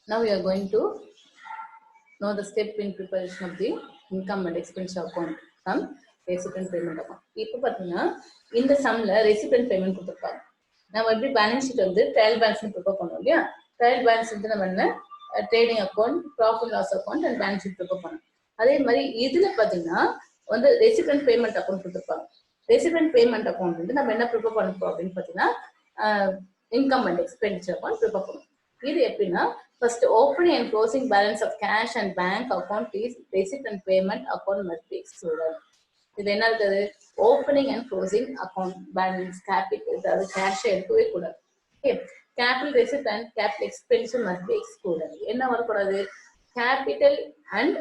Now we are going to know the step in preparation of the income and expenditure account from receipt and payment account. இப்போ பார்த்தீங்கன்னா இந்த சம்ல receipt and payment கொடுத்துருப்பாங்க. நம்ம எப்படி balance sheet வந்து trial balance prepare பண்ணுவோம் இல்லையா? Trial balance வந்து நம்ம என்ன trading account, profit loss account and balance sheet prepare பண்ணோம். அதே மாதிரி இதுல பார்த்தீங்கன்னா வந்து receipt and payment account கொடுத்துருப்பாங்க. receipt and payment account வந்து நம்ம என்ன ப்ரிப்பேர் பண்ண போறோம் அப்படின்னு பார்த்தீங்கன்னா income and expenditure account prepare பண்ணுவோம். இது எப்படின்னா first opening and closing balance of cash and bank account is receipt and payment account must be excluded. இது என்ன இருக்குது opening and closing account balance capital அதாவது cash எடுக்கவே கூடாது. Okay, capital receipt and capital expenditure must be excluded. என்ன வரக்கூடாது, capital and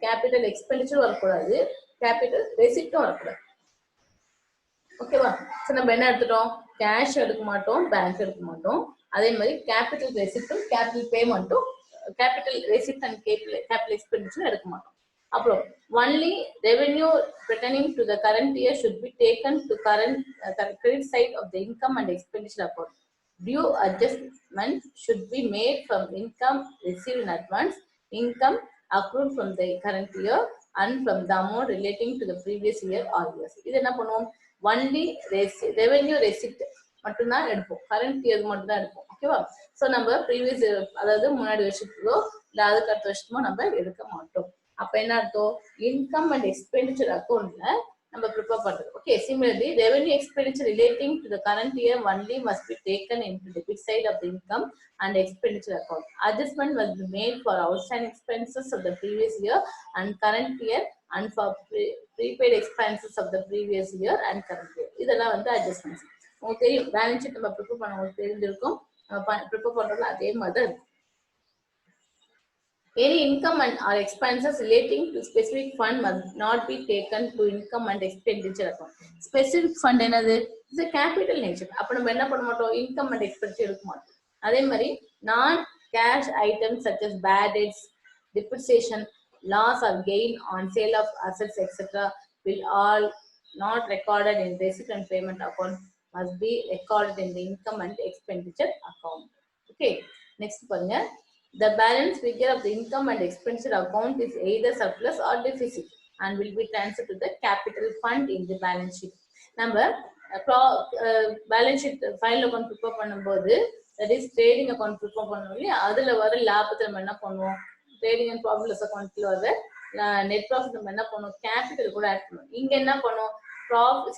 capital expenditure வரக்கூடாது, capital receipt வரக்கூடாது. ஓகேவா? சோ நம்ம என்ன எடுத்துட்டோம், கேஷ் எடுக்க மாட்டோம், பேங்க் எடுக்க மாட்டோம். அதே மாதிரி கேபிட்டல் ரெசிப்டும் கேபிட்டல் பேமெண்ட்டும் capital receipt and capital expenditure எடுக்க மாட்டோம். அப்புறம் only revenue pertaining to the current year should be taken to current credit side of the income and expenditure account. Due adjustment should be made from income received in advance, income accrued from the current year and from the amount relating to the previous year or years. இது என்ன பண்ணுவோம், only revenue receipt மட்டும்தான் எடுப்போம், current year மட்டும் தான் எடுப்போம். ஓகேவா? So நம்ம ப்ரீவியஸ் அதாவது முன்னாடி வருஷத்துக்கோ இல்லை அதுக்கு அடுத்த வருஷமோ நம்ம எடுக்க மாட்டோம். அப்ப என்ன அர்த்தம், இன்கம் அண்ட் எக்ஸ்பெண்டிச்சர் அக்கௌண்ட்ல நம்ம ப்ரிப்பேர் பண்றது. Okay, similarly revenue expenditure relating to the current year only must be taken into debit side of the income and expenditure account. Adjustment must be made for outstanding expenses of the previous year and current year and for prepaid expenses of the previous year and current year. இதெல்லாம் வந்து adjustments. உங்களுக்கு தெரியும், balance sheet நம்ம prepare பண்ண உங்களுக்கு தெரிஞ்சிருக்கும், prepare பண்றது அதே மாதிரி இருக்கும். Any income and or expenses relating to specific fund must not be taken to income and expenditure account. Specific fund என்னது, இது capital nature. அப்ப நம்ம என்ன பண்ண மாட்டோம், income and expenditure எடுக்க மாட்டோம். அதே மாதிரி நான் cash items such as bad debts, depreciation, loss or gain on sale of assets etc. will all not recorded in receipt and payment account, must be recorded in the income and expenditure account. Okay, next பாருங்க, the balance figure of the income and expenditure account is either surplus or deficit and will be transferred to the capital fund in the balance sheet. நம்ம balance sheet final account prepare பண்ணும்போது that is trading account prepare பண்ணணும் இல்லையா, அதுல வர லாபத்தை நம்ம என்ன பண்ணுவோம், ட்ரேடிங் அண்ட் ப்ராஃபிட் லாஸ் அக்கௌண்ட்ல வர நெட் ப்ராஃபிட் நம்ம என்ன பண்ணுவோம், கேபிட்டல் கூட ஆட் பண்ணுவோம். இங்க என்ன பண்ணுவோம்,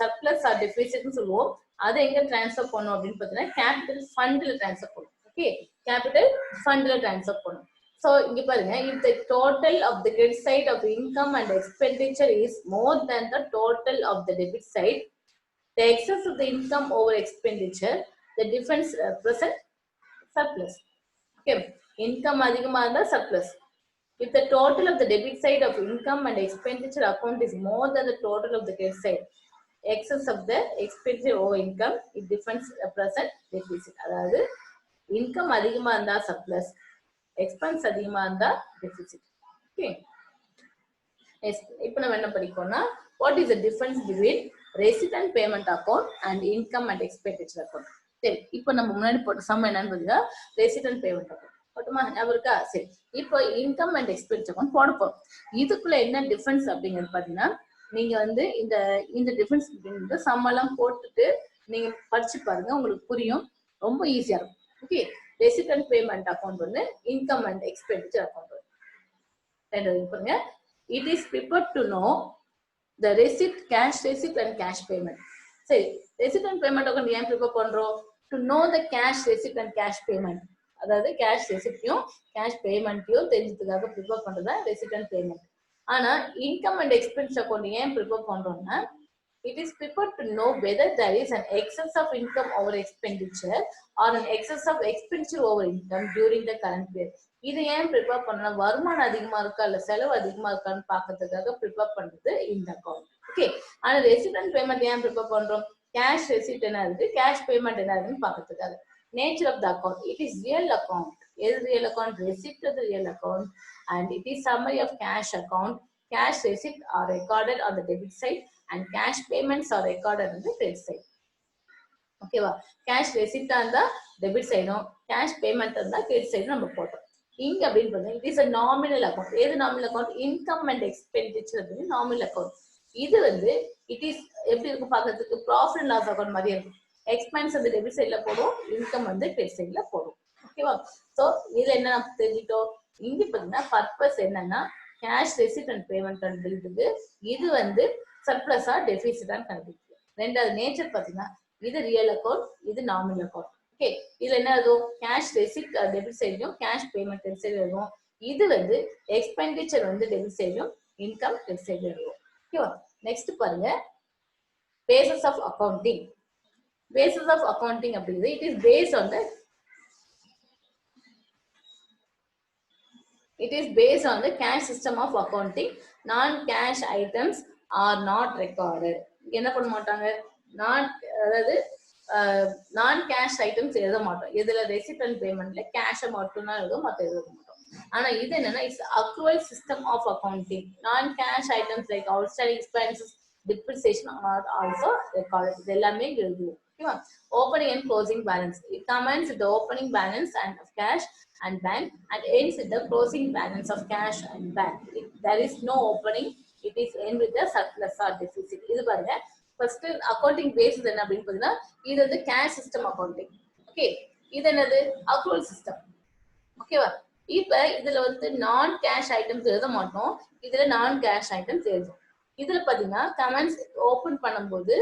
சர்ப்ளஸ் ஆர் டெபிசிட்னு சொல்லுவோம், அதை எங்க டிரான்ஸ்ஃபர் பண்ணும் அப்படின்னு பார்த்தீங்கன்னா கேபிட்டல் ஃபண்ட்ல டிரான்ஸ்ஃபர் பண்ணும். ஓகே, கேபிட்டல் ஃபண்ட்ல டிரான்ஸ்ஃபர் பண்ணும். So இங்க பாருங்க, if the total of the credit side of the income and expenditure is more than the total of the debit side, the excess of the income over expenditure, the difference present surplus. Okay, income அதிகமா இருந்தா surplus. If the total of the debit side of income and expenditure account is more than the total of the credit side, excess of the expenditure over income, it difference present deficit. அதாவது income அதிகமா இருந்தா surplus, expense அதிகமா இருந்தா deficit. Okay, இப்போ நம்ம என்ன படிக்கோம்னா, what is the difference between receipt and payment account and income and expenditure account. சரி, இப்போ நம்ம முன்னாடி போட்ட சம் என்னன்னு பார்த்தீங்கன்னா ரெசிட் அண்ட் பேமெண்ட் அக்கவுண்ட் போட்டுமா, ஞாபகம் இருக்கா? சரி, இப்போ இன்கம் அண்ட் எக்ஸ்பெண்டிச்சர் அக்கவுண்ட் போட போறோம். இதுக்குள்ள என்ன டிஃபரன்ஸ் அப்படிங்கிறது பாத்தீங்கன்னா, நீங்க வந்து இந்த டிஃபரன்ஸ் பிட்வீன் சம் எல்லாம் போட்டுட்டு நீங்க படிச்சு பாருங்க, உங்களுக்கு புரியும், ரொம்ப ஈஸியா இருக்கும். Okay, receipt and payment account வந்து income and expenditure account. ரெண்டாவது பாருங்க, it is prepared to know the receipt, cash receipt and cash payment. சரி, receipt and payment account ஏன் ப்ரிப்பேர் பண்றோம், to know the cash receipt and cash payment. அதாவது cash receipt-யும் cash payment-யும் தெரிஞ்சதுக்காக prepare பண்றதா receipt and payment. ஆனா income and expenditure account ஏன் prepare பண்றோம்னா, it is prepared to know whether there is an excess of income over expenditure or an excess of expenditure over income during the current period. இது ஏன் prepare பண்ணா, வருமானம் அதிகமா இருக்கா இல்ல செலவு அதிகமா இருக்கான்னு பாக்கிறதுக்காக ப்ரிப்பேர் பண்றது இந்த அக்கௌண்ட். ஓகே, ஆனா ரெசிட் அண்ட் பேமெண்ட் ஏன் ப்ரிப்பேர் பண்றோம், கேஷ் ரெசிட் என்ன இருக்கு, கேஷ் பேமெண்ட் என்ன இருக்குன்னு பாக்கிறதுக்காக. Nature of the account, it is real account. எது ரியல் அக்கௌண்ட், ரெசிப்ட் அது real account and it is summary of cash account. Cash receipt are recorded on the debit side and cash payments are recorded on the credit side. ஓகேவா, cash ரெசிப்டா இருந்தா debit சைடும், cash payment இருந்தா credit சைடும் நம்ம போட்டோம். இங்க அப்படின்னு பார்த்தா it is a nominal account. எது nominal account? Income and expenditure அப்படின்னு நாமினல் அக்கௌண்ட். இது வந்து இட் இஸ் எப்படி இருக்கும் பார்க்கறதுக்கு? ப்ராஃபிட் அண்ட் லாஸ் அக்கௌண்ட் மாதிரி இருக்கும். எக்ஸ்பென்ஸ் வந்து டெபிட் சைட்ல போடும், இன்கம் வந்து கிரெடிட் சைட்ல போடும். ஓகேவா? ஸோ இதுல என்ன நம்ம தெரிஞ்சுட்டோம்? இங்க பார்த்தீங்கன்னா பர்பஸ் என்னன்னா கேஷ் ரெசிப்ட் அண்ட் பேமெண்ட் கண்டுபிடிக்குது. இது வந்து சர்ப்ளஸா டெபிசிட்டான்னு கண்டுபிடிக்குது. ரெண்டாவது நேச்சர் பார்த்தீங்கன்னா இது ரியல் அக்கௌண்ட், இது நாமினல் அக்கௌண்ட். ஓகே, இதுல என்ன இருக்கும்? கேஷ் ரெசிப்ட் டெபிட் சைடும் கேஷ் பேமெண்ட் கிரெடிட் சைடும் இருக்கும். இது வந்து எக்ஸ்பெண்டிச்சர் வந்து டெபிட் சைடும் இன்கம் கிரெடிட் சைடும் இருக்கும். ஓகேவா? நெக்ஸ்ட் பாருங்க, basis of accounting. Basis of accounting அப்படிங்கிறது it is based on the it is based on the cash system of accounting. Non-cash items are not recorded. என்ன பண்ண மாட்டாங்க? அதாவது நான் கேஷ் ஐட்டம்ஸ் எழுத மாட்டோம். இதுல ரெசிப்ட் அண்ட் பேமெண்ட்ல கேஷை மட்டும் தான் எழுதும், மற்ற எழுத மாட்டோம். ஆனா இது என்னன்னா it's accrual system of accounting. Non cash items like outstanding expenses, depreciation are also recorded. இது எல்லாமே எழுதுவோம். ஓகேவா? Opening and closing balance. It commences with the opening balance and of cash and bank and ends with the closing balance of cash and bank. If there is no opening, it is end with the surplus or deficit. இது பாருங்க, first accounting basis என்ன அப்படின்னு பார்த்தீங்கன்னா இது வந்து cash system accounting. Okay, இது என்னது? Accrual system. ஓகேவா? இப்ப இதுல வந்து நான் கேஷ் ஐட்டம்ஸ் எழுத மாட்டோம், இதுல நான் கேஷ் ஐட்டம்ஸ் எழுதும். இதுல பாத்தீங்கன்னா கமெண்ட்ஸ் ஓபன் பண்ணும்போது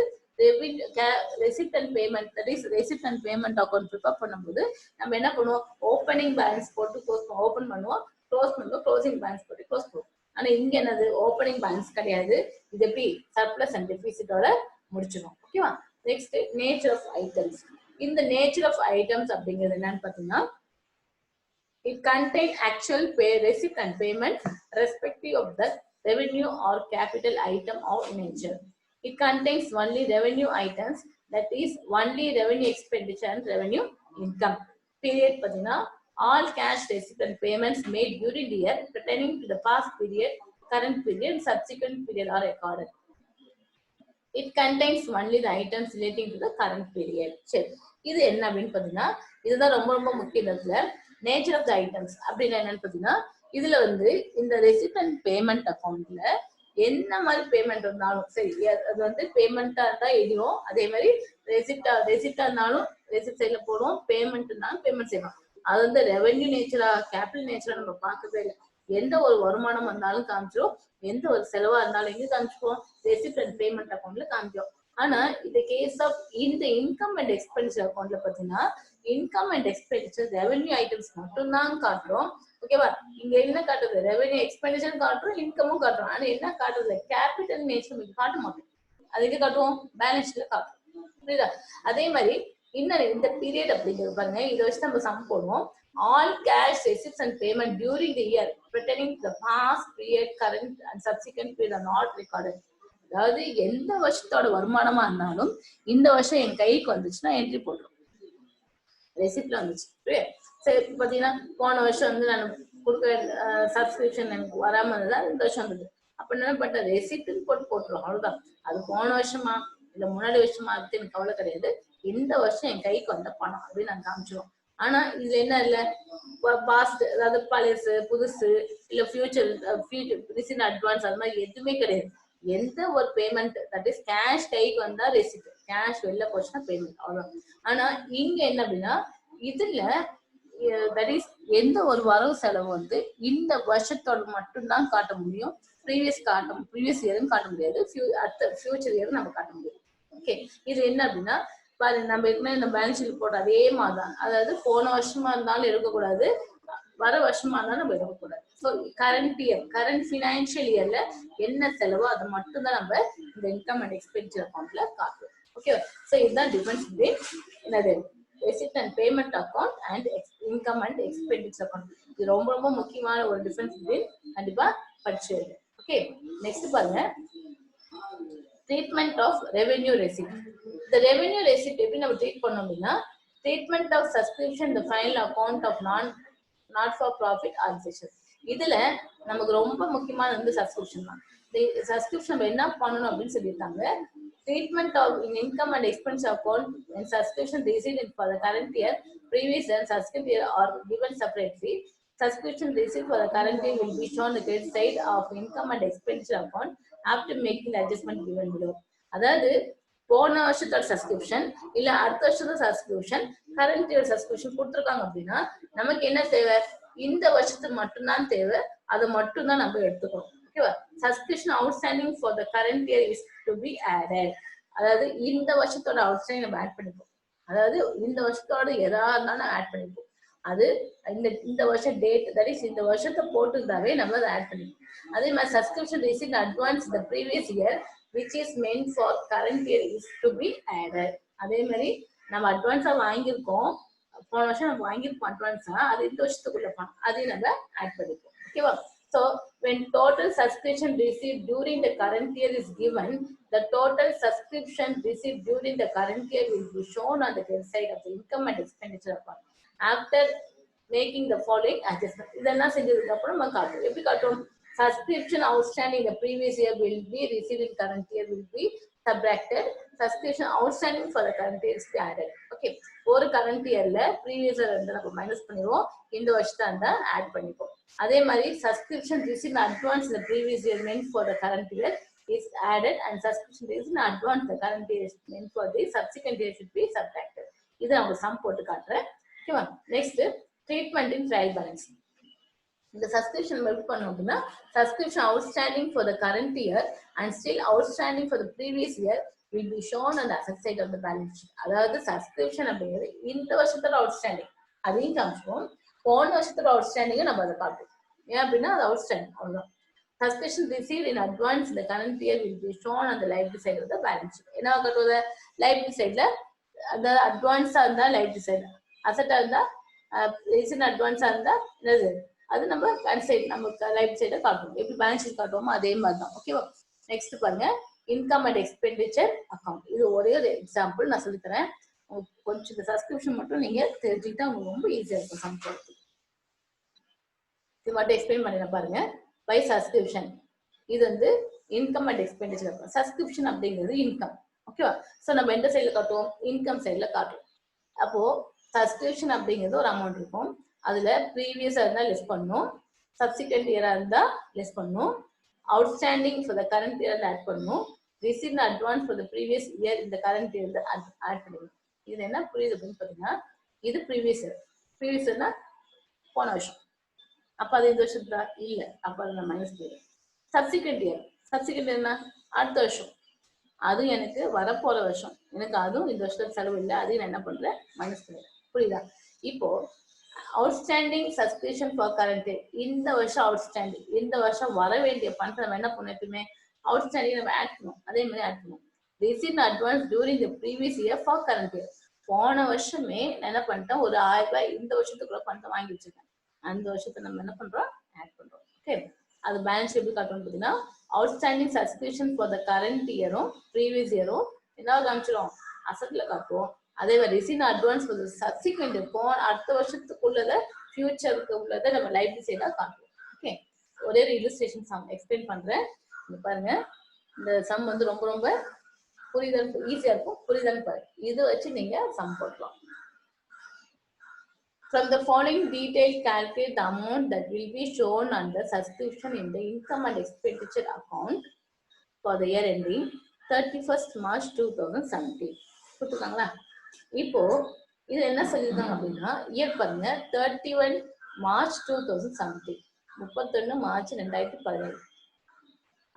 receipt and payment, that is receipt and payment account prepare பண்ணும்போது நம்ம என்ன பண்ணுவோம்? ஓப்பனிங் பேலன்ஸ் போட்டு க்ளோஸ் ஓப்பன் பண்ணுவோம், க்ளோஸ் பண்ணுவோம், க்ளோசிங் பேலன்ஸ் போட்டு க்ளோஸ் பண்ணுவோம். ஆனா இங்க என்னது? ஓப்பனிங் பேலன்ஸ் கிடையாது. இது எப்படி? சர்ப்ளஸ் அண்ட் டெபிசிட்டோட முடிச்சிடும். ஓகேவா? Next nature of items. இந்த நேச்சர் ஆஃப் ஐட்டம்ஸ் அப்படிங்கிறது என்னன்னு பாத்தீங்கன்னா it contains actual pay receipt and payment respective of the revenue or capital item of nature. It contains only revenue items, that is only revenue expenditure and revenue income. Period pathina all cash receipt and payments made during the year pertaining to the past period, current period, subsequent period are recorded. It contains only the items relating to the current period. சரி, இது என்ன அப்படின்னு பாத்தீங்கன்னா இதுதான் ரொம்ப ரொம்ப முக்கியத்துல nature of the items அப்படின்னு என்னன்னு பாத்தீங்கன்னா இதுல வந்து இந்த ரெசிப்ட் அண்ட் பேமெண்ட் அக்கௌண்ட்ல என்ன மாதிரி பேமெண்ட் இருந்தாலும் சரி, அது வந்து பேமெண்டா இருந்தா எழுதுவோம். அதே மாதிரி ரெசிப்டா இருந்தாலும் ரெசிப்ட் சைட்ல போடுவோம், பேமெண்ட் இருந்தாலும் பேமெண்ட் செய்வோம். அது வந்து ரெவென்யூ நேச்சரா கேபிட்டல் நேச்சரா நம்ம பார்க்கவே இல்லை. எந்த ஒரு வருமானம் வந்தாலும் காமிச்சிடும், எந்த ஒரு செலவா இருந்தாலும் எங்க காமிச்சிப்போம்? ரெசிப்ட் அண்ட் பேமெண்ட் அக்கௌண்ட்ல காமிச்சோம். ஆனா இந்த கேஸ் ஆஃப் இந்த இன்கம் அண்ட் எக்ஸ்பெண்டிச்சர் அக்கௌண்ட்ல பாத்தீங்கன்னா income and expenditure revenue items மட்டும் தான் காட்டுறோம். ஓகேவா? இங்க என்ன காட்டுறது? ரெவென்யூ எக்ஸ்பெண்டிச்சர் காட்டுறோம், இன்கமும் காட்டுறோம். ஆனா என்ன காட்டுறது? கேபிட்டல் நேச்சர் காட்ட மாட்டோம். அதுக்கு காட்டுவோம்? பேலன்ஸ் ஷீட்ல காட்டுவோம். புரியுதா? அதே மாதிரி இன்னும் இந்த பீரியட் அப்படிங்கிறது பாருங்க, இதை வச்சு நம்ம சம் போடுவோம். All cash receipts and payment during the year pertaining to the past period, current and subsequent period are not recorded. அதாவது எந்த வருஷத்தோட வருமானமா இருந்தாலும் இந்த வருஷம் என் கைக்கு வந்துச்சுன்னா என்ட்ரி போடுறோம், ரெசிப்ட்ல வந்துச்சு. சரி, பாத்தீங்கன்னா போன வருஷம் வந்து நான் கொடுக்க சப்ஸ்கிரிப்ஷன் எனக்கு வராம இருந்தா இந்த வருஷம் வந்தது. அப்ப என்ன பண்ண? ரெசிப்ட்னு போட்டுரும், அவ்வளவுதான். அது போன வருஷமா இல்ல முன்னாடி வருஷமா அது எனக்கு கவலை கிடையாது. இந்த வருஷம் என் கைக்கு வந்த பணம் அப்படின்னு நான் காமிச்சிருவோம். ஆனா இதுல என்ன இல்ல? பாஸ்ட், அதாவது பழசு, புதுசு, இல்ல ஃபியூச்சர் ரிசிப்ட் அட்வான்ஸ், அது மாதிரி எதுவுமே கிடையாது. எந்த ஒரு பேமெண்ட், தட் இஸ் கேஷ் கைக்கு வந்தா ரெசிப்ட், கேஷ் வெளில போச்சுன்னா பேமெண்ட், அவ்வளவுதான். ஆனா இங்க என்ன அப்படின்னா இதுல தட் இஸ் எந்த ஒரு வரவு செலவு வந்து இந்த வருஷத்தோட மட்டும்தான் காட்ட முடியும். ப்ரீவியஸ் இயரும் காட்ட முடியாது, அடுத்த ஃபியூச்சர் இயரும் நம்ம காட்ட முடியும். ஓகே, இது என்ன அப்படின்னா நம்ம ஏற்கனவே இந்த பேலன்ஸ் ஷீட் போட்ட அதே மாதிரிதான். அதாவது போன வருஷமா இருந்தாலும் எடுக்கக்கூடாது, வர வருஷமா இருந்தாலும் நம்ம எடுக்கக்கூடாது. So current year, current financial இயர்ல என்ன செலவோ அதை மட்டும் தான் நம்ம இந்த இன்கம் அண்ட் எக்ஸ்பெண்டிச்சர் அக்கௌண்ட்ல காட்டுவோம். ஓகே, ஸோ இதுதான் டிஃபரன்ஸ் பிட்வீன் என்னது receipt and payment account and income and expenditure account. இது ரொம்ப ரொம்ப முக்கியமான ஒரு டிஃபரன்ஸ் பிட்வீன், கண்டிப்பா படிச்சு. ஓகே, நெக்ஸ்ட் பாருங்க, ட்ரீட்மெண்ட் ஆஃப் ரெவென்யூ ரெசிப்ட். இந்த ரெவென்யூ ரெசிப்ட் எப்படி நம்ம ட்ரீட் பண்ணோம் அப்படின்னா treatment of subscription the final account of not for profit organisation. இதுல நமக்கு ரொம்ப முக்கியமான வந்து சப்ஸ்கிரிப்ஷன் தான். சப்ஸ்கிரிப்ஷன் என்ன பண்ணணும் அப்படின்னு சொல்லியிருக்காங்க. Treatment of income and expense account and subscription received for the current year, previous and subsequent year are given separately. Subscription received for the current year will be shown on the credit side of income and expenditure account after making the adjustment given below. அதாவது போன வருஷத்தோட subscription இல்ல அடுத்த வருஷத்தோட subscription current year subscription கொடுத்துருக்காங்க அப்படின்னா நமக்கு என்ன தேவை, இந்த வருஷத்துக்கு மட்டும்தான் தேவை, அதை மட்டும் தான் நம்ம எடுத்துக்கணும். ஓகேவா? Subscription outstanding for the current year is to be added. அதாவது இந்த வருஷத்தோட அவுட்ஸ்டாண்டிங் நம்ம ஆட் பண்ணிப்போம். அதாவது இந்த வருஷத்தோட எதா இருந்தாலும் ஆட் பண்ணிப்போம். அது இந்த வருஷம் டேட், தட் இஸ் இந்த வருஷத்தை போட்டுதாவே நம்ம அதை ஆட் பண்ணிப்போம். அதே மாதிரி subscription received advance the previous year which is meant for current year is to be added. அதே மாதிரி நம்ம அட்வான்ஸா வாங்கியிருக்கோம், போன வருஷம் நம்ம வாங்கியிருக்கோம் அட்வான்ஸா, அது இந்த வருஷத்துக்குள்ள பணம் அதையும் நம்ம ஆட் பண்ணிப்போம். ஓகேவா? So when total subscription received during the current year is given, the total subscription received during the current year will be shown on the credit side of the income and expenditure account after making the following adjustment. இதெல்லாம் செஞ்சதுக்கு அப்புறம் நம்ம காட்டுவோம். எப்படி காட்டுவோம்? Subscription outstanding the previous year will be received in current year will be subtracted. Subscription outstanding for the current year is added. Okay, ஒரு current yearல previous year வந்து நம்ம மைனஸ் பண்ணிடுவோம், இந்த வருஷத்தை அந்த ஆட் பண்ணிப்போம். அதே மாதிரி subscription received in advance the previous year meant for the current year is added and subscription received in advance the current year is meant for the subsequent year should be subtracted. இது நான் ஒரு some போட்டு காட்டுறேன். ஓகேவா? Next treatment in trial balance. இந்த subscription எப்படி பண்ணோம் அப்படின்னா, subscription outstanding for the current year and still outstanding for the previous year will be shown on the asset side of the balance sheet. அதாவது subscription அப்படிங்கிறது இந்த வருஷத்தோட outstanding அதையும் காமிச்சிப்போம், போன வருஷத்தோட அவுட்ஸ்டாண்டிங்கை நம்ம அதை காட்டுவோம். ஏன் அப்படின்னா அது அவுட்ஸ்டாண்டிங் அவ்வளோதான். Subscription received in advance the current year will be shown on the liability side of the balance sheet. என்ன காட்டுவது? லைபிலிட்டி சைட்ல அந்த அட்வான்ஸா இருந்தா லைபிலிட்டி சைடு, அசெட்டா இருந்தா ரீசன் அட்வான்ஸா இருந்தா என்னது அது நம்ம சைடு நம்ம லைஃப் சைடை காட்டுவோம். எப்படி பேலன்ஸ் ஷீட் காட்டுவோமோ அதே மாதிரி தான். ஓகேவா? நெக்ஸ்ட் பாருங்க, இன்கம் அண்ட் எக்ஸ்பெண்டிச்சர் அக்கௌண்ட். இது ஒரே ஒரு எக்ஸாம்பிள் நான் சொல்லித்தரேன். கொஞ்சம் இந்த சப்ஸ்கிரிப்ஷன் மட்டும் நீங்க தெரிஞ்சுக்கிட்டா உங்களுக்கு ரொம்ப ஈஸியா இருக்கும் சம் போடுறது. இது மட்டும் எக்ஸ்பிளைன் பண்ணிடுறேன் பாருங்க. பை சப்ஸ்கிரிப்ஷன் இது வந்து income and expenditure account. Subscription அப்படிங்கிறது இன்கம். ஓகேவா? ஸோ நம்ம எந்த சைட்ல காட்டுவோம்? இன்கம் சைட்ல காட்டுவோம். அப்போ சப்ஸ்கிரிப்ஷன் அப்படிங்கிறது ஒரு அமௌண்ட் இருக்கும், அதுல ப்ரீவியஸா இருந்தா லெஸ் பண்ணும், சப்சிக்வெண்ட் இயரா இருந்தா லெஸ் பண்ணும், அவுட்ஸ்டாண்டிங் ஃபார் த கரண்ட் இயர்ல ஆட் பண்ணும், receive advance for the previous year இந்த கரண்ட் இயர்ல ஆட் பண்ணிடும். இது என்ன புரியுது அப்படின்னு பாத்தீங்கன்னா, இது ப்ரீவியஸ் இயர். ப்ரீவியஸ் இயர்னா போன வருஷம், அப்ப அது இந்த வருஷத்துல இல்ல, அப்ப அது நான் மைனஸ் பண்ணிடுறேன். சப்சிக்வெண்ட் இயர், சப்சிக்வெண்ட் இயர்னா அடுத்த வருஷம், அதுவும் எனக்கு வரப்போற வருஷம், எனக்கு அதுவும் இந்த வருஷத்துல செலவு இல்லை, அதையும் நான் என்ன பண்றேன்? மைனஸ் பண்ணிடுறேன். புரியுதா? இப்போ outstanding subscription for current year, இந்த வருஷம் அவுட்ஸ்டாண்டிங், இந்த வருஷம் வர வேண்டிய பணத்தை நம்ம என்ன பண்ணோம்? எப்பவுமே அவுட்ஸ்டாண்டிங் நம்ம ஆட் பண்ணுவோம், அதே மாதிரி ஆட் பண்ணுவோம். Receive advance during the previous year for current year. போன வருஷமே நான் என்ன பண்ணிட்டேன்? ஒரு 1000 ரூபாய் இந்த வருஷத்துக்குள்ள பணத்தை வாங்கி வச்சிருக்கேன், அந்த வருஷத்தை நம்ம என்ன பண்றோம்? ஆட் பண்றோம். ஓகே, அது பேலன்ஸ் எப்படி காட்டணும் பார்த்தீங்கன்னா, outstanding subscription for the current இயரும் ப்ரீவியஸ் இயரும் என்ன காமிச்சிடும்? அசட்ல காட்டுவோம். அதே மாதிரி ரிசீவ் அட்வான்ஸ் சப்சிக்வெண்ட் இருக்கும், அடுத்த வருஷத்துக்குள்ளத ஃபியூச்சருக்கு உள்ளதை நம்ம லைஃப் சைடா காட்டுவோம். ஓகே, ஒரே ஒரு இல்லுஸ்ட்ரேஷன் சம் எக்ஸ்பிளைன் பண்றேன். இங்க பாருங்க, இந்த சம் வந்து ரொம்ப ரொம்ப புரிதல் ஈஸியா இருக்கும், புரிதல் பாரு. இது வச்சு நீங்க சம் போடலாம். From the following detail, calculate the amount that will be shown under subscription in the income and expenditure account for the year ending 31st March 2017. கொடுத்துருக்காங்களா? இப்போ இது என்ன சொல்லியிருக்காங்க அப்படின்னா, இயர் பாருங்க 31 மார்ச் 2017, 31 மார்ச் 2017.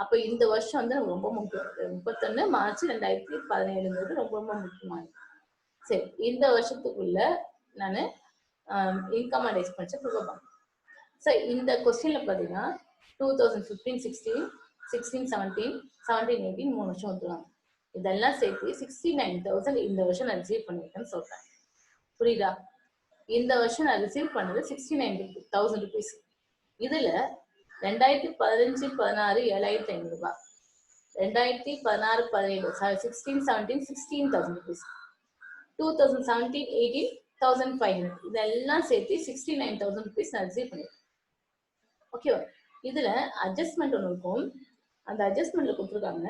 அப்ப இந்த வருஷம் வந்து ரொம்ப முக்கியம். 31 மார்ச் 2017 ரொம்ப ரொம்ப முக்கியமானது. சரி, இந்த வருஷத்துக்குள்ள நான் இன்கம் அண்ட் எக்ஸ்பென்சர் ப்ரிப்பேர் பண்ணேன். ஸோ இந்த கொஸ்டின்ல பார்த்தீங்கன்னா 2015, 16, 16, 17, 17, 18 3 வருஷம் வந்துருவாங்க. இதெல்லாம் சேர்த்து 69,000 இந்த வருஷம் நான் ரிசீவ் பண்ணிருக்கேன்னு சொல்றேன். புரியுதா? இந்த வருஷம் நான் ரிசீவ் பண்ணது 69,000 ருபீஸ். இதுல 2015, 16 7,500 ரூபாய், 2016, 17 16, 16,000 ருபீஸ், 2017, 18 1,500, இதெல்லாம் சேர்த்து 69,000 ருபீஸ் நான் ரிசீவ் பண்ணிருக்கேன். ஓகேவா? இதுல அட்ஜஸ்ட்மெண்ட் ஒன்று இருக்கும், அந்த அட்ஜஸ்ட்மெண்ட்ல கொடுத்துருக்காங்க,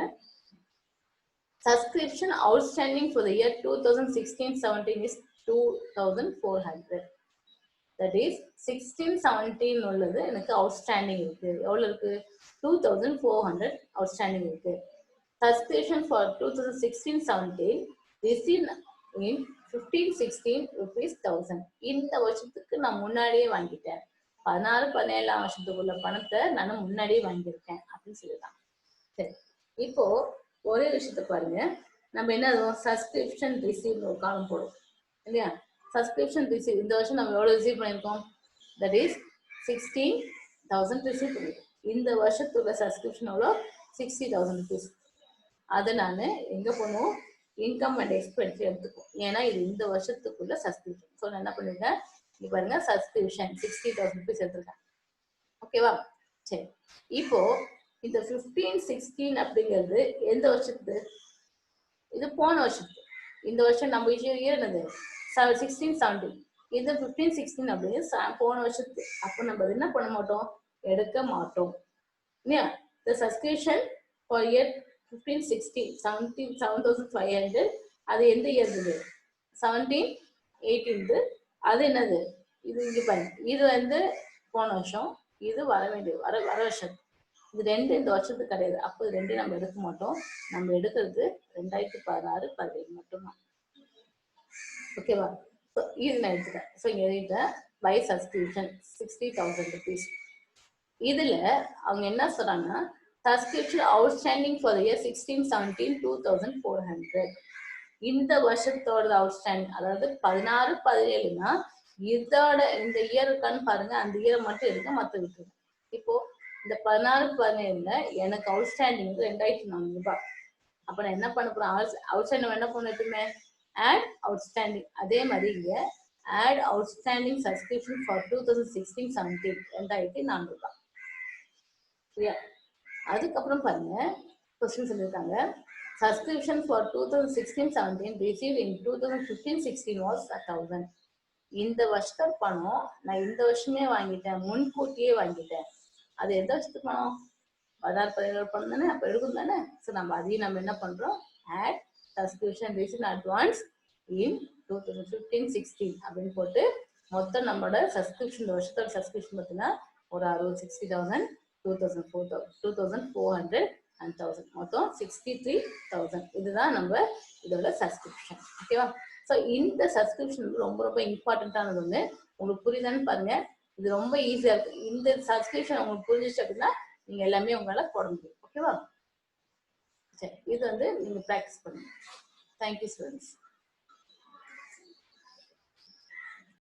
subscription outstanding for the year 2016-17 is 2,400. that is 1617 உள்ளது எனக்கு அவுட்ஸ்டாண்டிங் இருக்கு. எவ்வளவு இருக்கு? 2400 அவுட்ஸ்டாண்டிங் இருக்கு. Subscription for 2016-17 received in 15-16 rupees 1000. இந்த வருஷத்துக்கு நான் முன்னாடியே வாங்கிட்டேன். 16-17 வருஷத்துக்குள்ள பணத்தை நான் முன்னாடியே வாங்கியிருக்கேன் அப்படின்னு சொல்லலாம். சரி, இப்போ ஒரே விஷயத்த பாருங்க. நம்ம என்ன சப்ஸ்கிரிப்ஷன் ரிசீவ் ஒரு காலம் போடும் இல்லையா? சப்ஸ்கிரிப்ஷன் ரிசீவ் இந்த வருஷம் நம்ம எவ்வளவு ரிசீவ் பண்ணியிருக்கோம்? தட் இஸ் 16,000 ரிசீவ் பண்ணிருக்கோம். இந்த வருஷத்துள்ள சப்ஸ்கிரிப்ஷன் எவ்வளோ? 60,000 rupees. அதை நான் எங்க போகணும்? இன்கம் அண்ட் எக்ஸ்பென்ஸ் எடுத்துக்கும். ஏன்னா இது இந்த வருஷத்துக்குள்ள சப்ஸ்கிரிப்ஷன். ஸோ நான் என்ன பண்ணிருக்கேன்? இங்க பாருங்க, சப்ஸ்கிரிப்ஷன் 60,000 rupees எடுத்திருக்கேன். ஓகேவா? சரி, இப்போ இந்த 15-16 அப்படிங்கிறது எந்த வருஷத்துக்கு? இது போன வருஷத்துக்கு. இந்த வருஷம் நம்ம இயர் என்னது? 16-17. இது 15-16 அப்படிங்கிறது போன வருஷத்துக்கு. அப்போ நம்ம என்ன பண்ண மாட்டோம்? எடுக்க மாட்டோம் இல்லையா? The subscription for year 15-16 7,500. அது எந்த இயர்? 17-18. அது என்னது? இது இங்க பாருங்க, இது வந்து போன வருஷம், இது வர வேண்டிய வர வருஷம். இது ரெண்டு இந்த வருஷத்துக்கு கிடையாது. அப்போ இது ரெண்டையும் நம்ம எடுக்க மாட்டோம். நம்ம எடுக்கிறது 2016-17 மட்டும்தான். ஓகேவா? ஸோ இது நான் எடுத்துட்டேன். ஸோ இங்க எழுதிட்டேன் பை சப்ஸ்கிரிப்ஷன் 60,000 rupees. இதுல அவங்க என்ன சொல்றாங்கன்னா, சப்ஸ்கிரிப்ஷன் அவுட்ஸ்டாண்டிங் ஃபார் இயர் 16-17 2400. இந்த வருஷத்தோட அவுட்ஸ்டாண்டிங், அதாவது 16-17னா இதோட இந்த இயர் இருக்கான்னு பாருங்க. அந்த இயரை மட்டும் எடுக்க, மற்ற விட்டுருங்க. இப்போ இந்த 16-17ல எனக்கு அவுட்ஸ்டாண்டிங் 2,400 ரூபாய். அப்ப நான் என்ன பண்ண போறேன்? அவுட்ஸ்டாண்டிங் என்ன பண்ண எப்பவுமே ஆட் அவுட்ஸ்டாண்டிங். அதே மாதிரி இங்க ஆட் அவுட்ஸ்டாண்டிங் சப்ஸ்கிரிப்ஷன் ஃபார் 2016-17 2,400 ரூபாய். சரியா? அதுக்கப்புறம் பாருங்க, கொஸ்டின் சொல்லியிருக்காங்க. Subscription for 2016-17 received in 2015-16 was 1,000. இந்த வருஷத்து பணம் நான் இந்த வருஷமே வாங்கிட்டேன், முன்கூட்டியே வாங்கிட்டேன். அது எந்த வருஷத்துக்கு பணம்? 16-17 பணம் தானே, அப்ப எடுக்கும் தானே. ஸோ நம்ம அதையும் நம்ம என்ன பண்றோம்? Add subscription received advance in 2015-16 அப்படின்னு போட்டு மொத்தம் நம்மளோட சப்ஸ்கிரிப்ஷன் வருஷத்தோட சப்ஸ்கிரிப்ஷன் பார்த்தீங்கன்னா ஒரு 60,000, 2,400 and 1,000, மொத்தம் 63,000. இதுதான் நம்ம இதோட சப்ஸ்கிரிப்ஷன். ஓகேவா? ஸோ இந்த சப்ஸ்கிரிப்ஷன் ரொம்ப ரொம்ப இம்பார்ட்டன்டானது ஒன்று. உங்களுக்கு புரியுதான்னு பாருங்க. இது ரொம்ப ஈஸியா இருக்கு. இந்த சப்ஸ்கிரிப்ஷன் உங்களுக்கு புரிஞ்சிச்சு அப்படின்னா நீங்க எல்லாமே உங்களால போட முடியும். ஓகேவா? சரி, இது வந்து நீங்க ப்ராக்டிஸ் பண்ணுங்க. Thank you students.